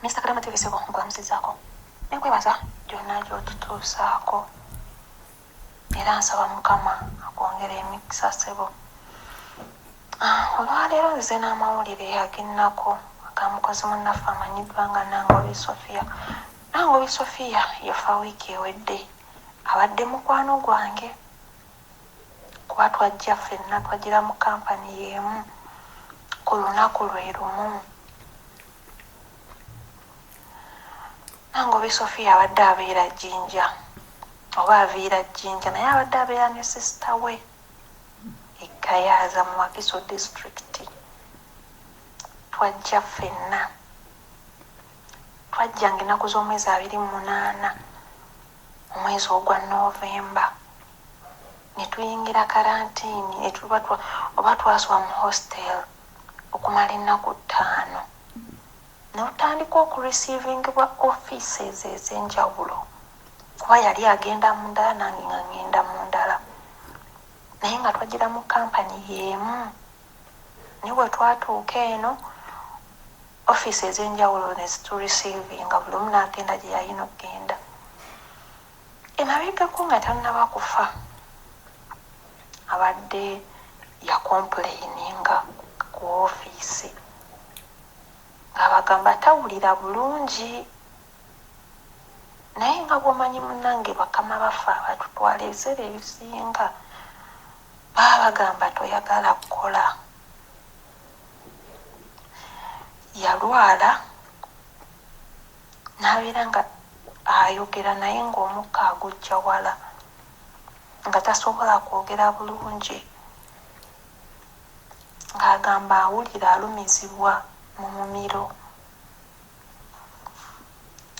Mr. Karama TV sebo nkwamusizaako nenkwebaza gyonna gy'otutuusaako era nsaba Mukama akwongera emikisa sebo. Olwaleero nzize n'amawulire ag'ennaku agamukozi munnaffe amanyiddwa nga Nangobi Sophia. Nangobi Sophia yafa wiiki ewedde, abadde mukwano gwange kuba twajja ffenna twagira mu kampani y'emu ku lunaku lwe lumu. Nangobi Sophia abadde abeera Jinja oba aviira Jinja naye abadde abeera ne sisita we Gayaaza mu Wakiso district. Twajja ffenna twajjanga ennaku z'omwezi 28 omwezi ogwa Novemba ne tuyingira karantiini oba twasula mu hostel okumala ennaku 5 n'otandika okureceivingbwa offices ez'enjawulo kuba yali agenda mu ndala nange nga ngenda mu ndala naye nga twagira mu kampani y'emu. Naye bwe twatuuka eno offisi ez'enjawulo ne zitureceivinga buli omu n'agenda gye yalina okugenda. Emabegako nga tannaba kufa abadde yakompuleyininga ku offisi ng'abagamba tawulira bulungi naye nga bw'omanyi munnange bakama baffe abatutwala ebiseera ebisinga baba bagamba toyagala kukola. Yalwala n'abeera nga ayogera naye ng'omukka agujja wala nga tasobola kwogera bulungi ng'agamba awulira alumizibwa mu mumiro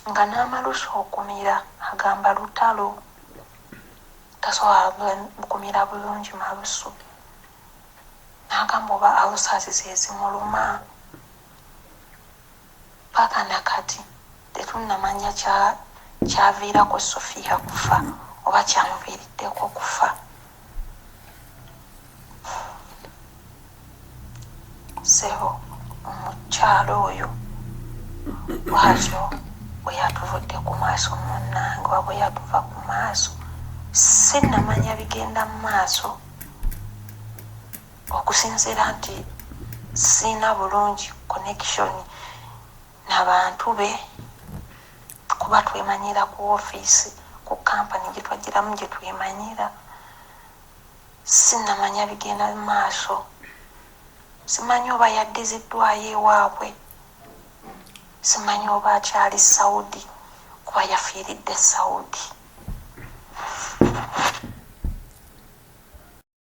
nga n'amalusu okumira agamba lutalo tasobola kumira bulungi malusu n'agamba oba alusazi zezimuluma. Paka nakati tetunnamanya kyaviirako Sophia kufa oba kyamuviiriddeko kufa. Sebo omukyalo oyo bwatyo bwe yatuvudde ku maaso munnange oba bwe yatuva ku maaso sinnamanya bigenda mu maaso okusinziira nti sina bulungi connection n'abantu be kuba twemanyira ku ofiisi ku kampani gye twagiramu gye twemanyira. Sinnamanya bigenda mu maaso, simanyi oba yaddiziddwayo ewaabwe, simanyi oba akyali Saudi kuba yafiiridde Saudi.